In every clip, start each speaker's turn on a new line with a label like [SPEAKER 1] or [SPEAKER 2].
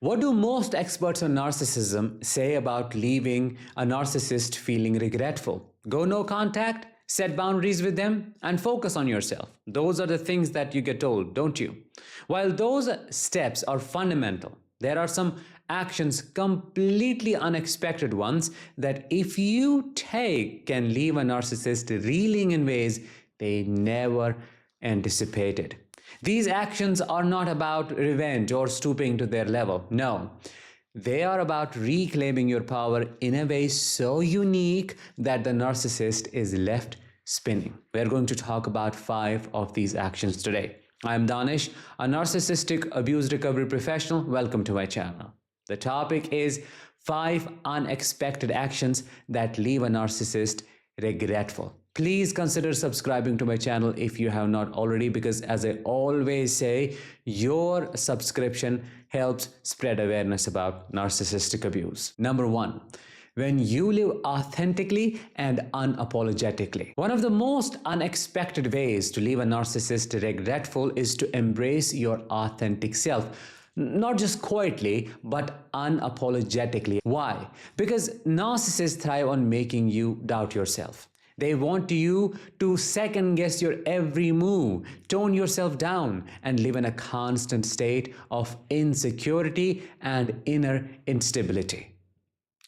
[SPEAKER 1] What do most experts on narcissism say about leaving a narcissist feeling regretful? Go no contact, set boundaries with them, and focus on yourself. Those are the things that you get told, don't you? While those steps are fundamental, there are some actions, completely unexpected ones, that if you take can leave a narcissist reeling in ways they never anticipated. These actions are not about revenge or stooping to their level. No, they are about reclaiming your power in a way so unique that the narcissist is left spinning. We're going to talk about 5 of these actions today. I'm Danish, a narcissistic abuse recovery professional. Welcome to my channel. The topic is 5 unexpected actions that leave a narcissist regretful. Please consider subscribing to my channel if you have not already, because as I always say, your subscription helps spread awareness about narcissistic abuse. Number 1, when you live authentically and unapologetically. One of the most unexpected ways to leave a narcissist regretful is to embrace your authentic self. Not just quietly, but unapologetically. Why? Because narcissists thrive on making you doubt yourself. They want you to second guess your every move, tone yourself down, and live in a constant state of insecurity and inner instability.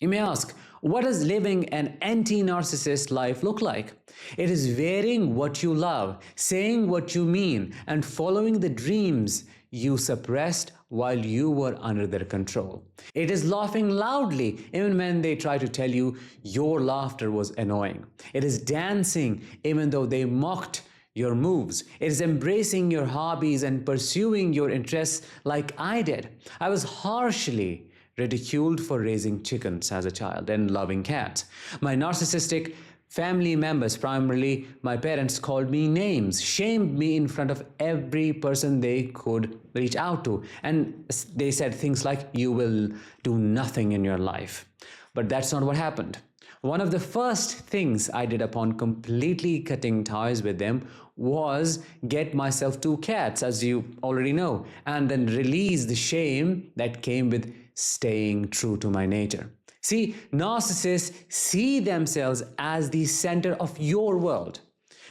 [SPEAKER 1] You may ask, what does living an anti-narcissist life look like? It is wearing what you love, saying what you mean, and following the dreams you suppressed while you were under their control. It is laughing loudly even when they try to tell you your laughter was annoying. It is dancing even though they mocked your moves. It is embracing your hobbies and pursuing your interests like I did. I was harshly ridiculed for raising chickens as a child and loving cats. My narcissistic family members, primarily my parents, called me names, shamed me in front of every person they could reach out to. And they said things like, you will do nothing in your life. But that's not what happened. One of the first things I did upon completely cutting ties with them was get myself 2 cats, as you already know, and then release the shame that came with staying true to my nature. See, narcissists see themselves as the center of your world.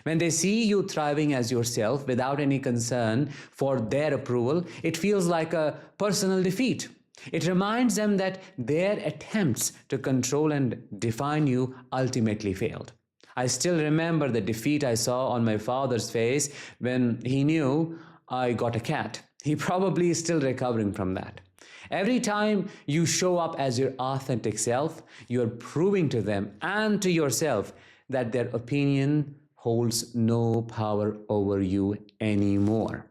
[SPEAKER 1] When they see you thriving as yourself without any concern for their approval, it feels like a personal defeat. It reminds them that their attempts to control and define you ultimately failed. I still remember the defeat I saw on my father's face when he knew I got a cat. He probably is still recovering from that. Every time you show up as your authentic self, you're proving to them and to yourself that their opinion holds no power over you anymore.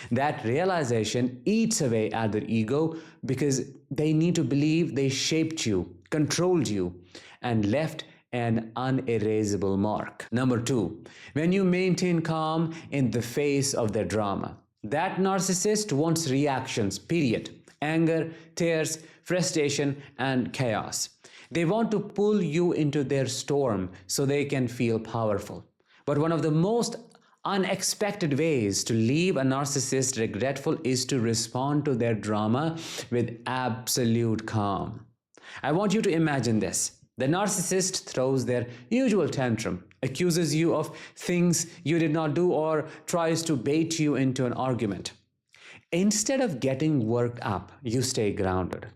[SPEAKER 1] That realization eats away at their ego because they need to believe they shaped you, controlled you, and left an unerasable mark. Number 2, when you maintain calm in the face of their drama. That narcissist wants reactions, period. Anger, tears, frustration, and chaos. They want to pull you into their storm so they can feel powerful. But one of the most unexpected ways to leave a narcissist regretful is to respond to their drama with absolute calm. I want you to imagine this. The narcissist throws their usual tantrum, accuses you of things you did not do, or tries to bait you into an argument. Instead of getting worked up, you stay grounded.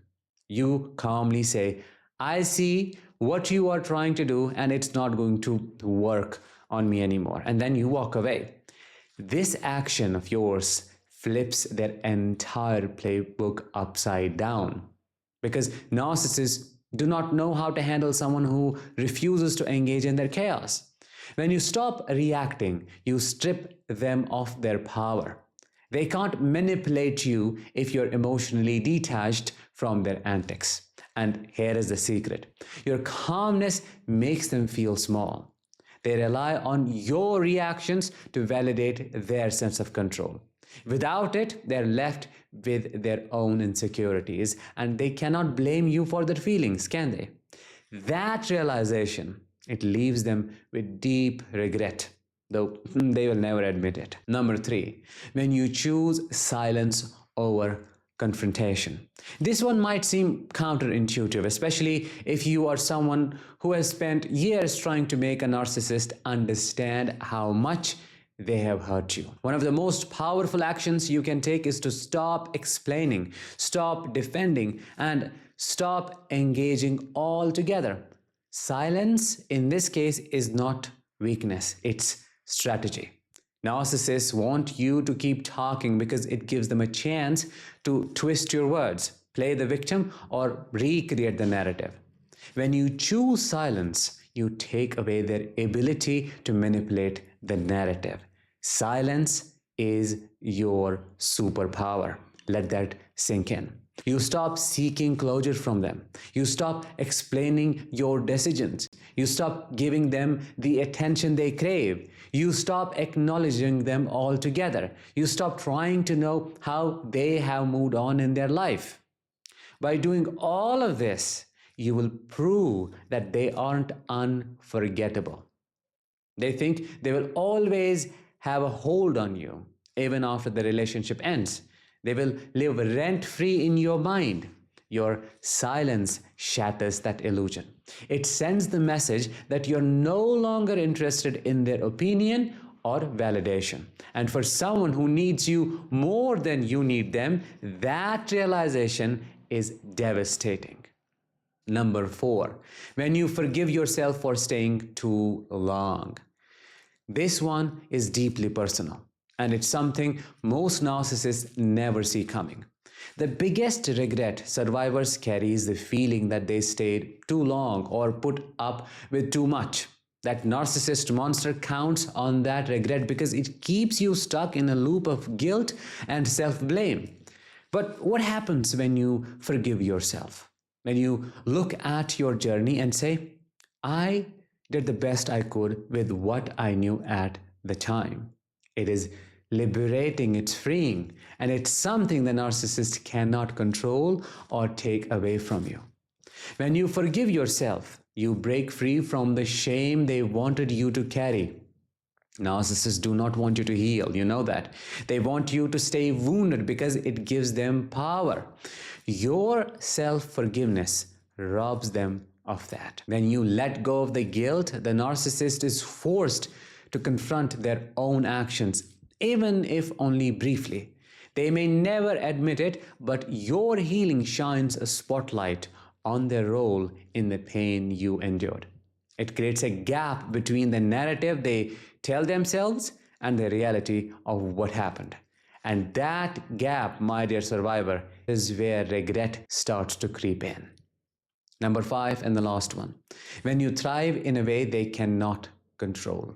[SPEAKER 1] You calmly say, I see what you are trying to do and it's not going to work on me anymore. And then you walk away. This action of yours flips their entire playbook upside down, because narcissists do not know how to handle someone who refuses to engage in their chaos. When you stop reacting, you strip them of their power. They can't manipulate you if you're emotionally detached from their antics. And here is the secret. Your calmness makes them feel small. They rely on your reactions to validate their sense of control. Without it, they're left with their own insecurities, and they cannot blame you for their feelings, can they? That realization, it leaves them with deep regret, though they will never admit it. Number 3, when you choose silence over confrontation. This one might seem counterintuitive, especially if you are someone who has spent years trying to make a narcissist understand how much they have hurt you. One of the most powerful actions you can take is to stop explaining, stop defending, and stop engaging altogether. Silence, in this case, is not weakness, it's strategy. Narcissists want you to keep talking because it gives them a chance to twist your words, play the victim, or recreate the narrative. When you choose silence, you take away their ability to manipulate the narrative. Silence is your superpower. Let that sink in. You stop seeking closure from them. You stop explaining your decisions. You stop giving them the attention they crave. You stop acknowledging them altogether. You stop trying to know how they have moved on in their life. By doing all of this, you will prove that they aren't unforgettable. They think they will always have a hold on you, even after the relationship ends. They will live rent-free in your mind. Your silence shatters that illusion. It sends the message that you're no longer interested in their opinion or validation. And for someone who needs you more than you need them, that realization is devastating. Number 4, when you forgive yourself for staying too long. This one is deeply personal, and it's something most narcissists never see coming. The biggest regret survivors carry is the feeling that they stayed too long or put up with too much. That narcissist monster counts on that regret because it keeps you stuck in a loop of guilt and self-blame. But what happens when you forgive yourself? When you look at your journey and say, I did the best I could with what I knew at the time. It is liberating, it's freeing, and it's something the narcissist cannot control or take away from you. When you forgive yourself, you break free from the shame they wanted you to carry. Narcissists do not want you to heal, you know that. They want you to stay wounded because it gives them power. Your self-forgiveness robs them of that. When you let go of the guilt, the narcissist is forced to confront their own actions, even if only briefly. They may never admit it, but your healing shines a spotlight on their role in the pain you endured. It creates a gap between the narrative they tell themselves and the reality of what happened. And that gap, my dear survivor, is where regret starts to creep in. Number 5, and the last one. When you thrive in a way they cannot control.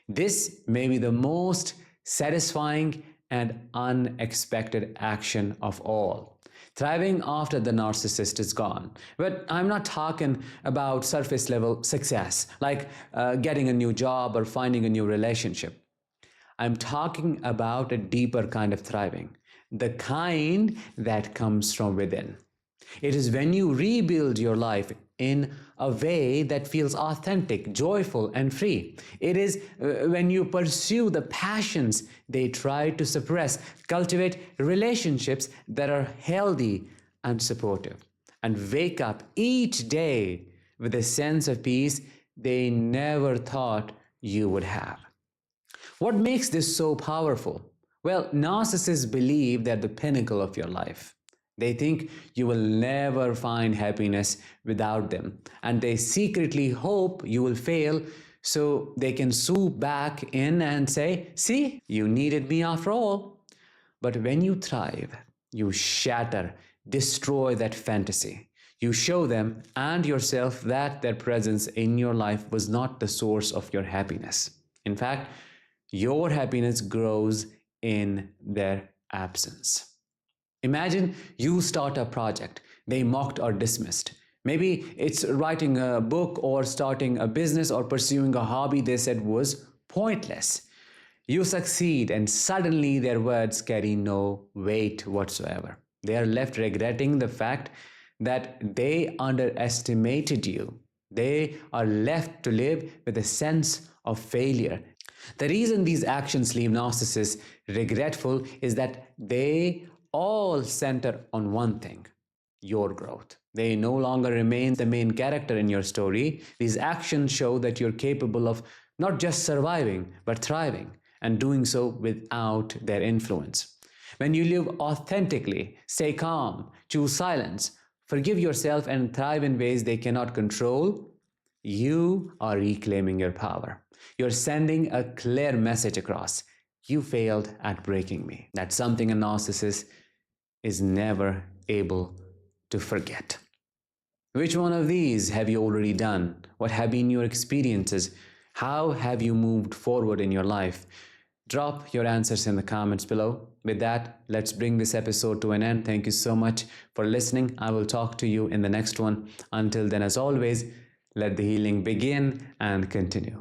[SPEAKER 1] This may be the most satisfying and unexpected action of all. Thriving after the narcissist is gone. But I'm not talking about surface level success, like getting a new job or finding a new relationship. I'm talking about a deeper kind of thriving, the kind that comes from within. It is when you rebuild your life in a way that feels authentic, joyful, and free. It is when you pursue the passions they try to suppress, cultivate relationships that are healthy and supportive, and wake up each day with a sense of peace they never thought you would have. What makes this so powerful? Well, narcissists believe they're the pinnacle of your life. They think you will never find happiness without them, and they secretly hope you will fail so they can swoop back in and say, see, you needed me after all. But when you thrive, you shatter, destroy that fantasy. You show them and yourself that their presence in your life was not the source of your happiness. In fact, your happiness grows in their absence. Imagine you start a project they mocked or dismissed. Maybe it's writing a book or starting a business or pursuing a hobby they said was pointless. You succeed and suddenly their words carry no weight whatsoever. They are left regretting the fact that they underestimated you. They are left to live with a sense of failure. The reason these actions leave narcissists regretful is that they all center on one thing: your growth. They no longer remain the main character in your story. These actions show that you're capable of not just surviving, but thriving, and doing so without their influence. When you live authentically, stay calm, choose silence, forgive yourself, and thrive in ways they cannot control, you are reclaiming your power. You're sending a clear message across. You failed at breaking me. That's something a narcissist is never able to forget. Which one of these have you already done? What have been your experiences? How have you moved forward in your life? Drop your answers in the comments below. With that, let's bring this episode to an end. Thank you so much for listening. I will talk to you in the next one. Until then, as always, let the healing begin and continue.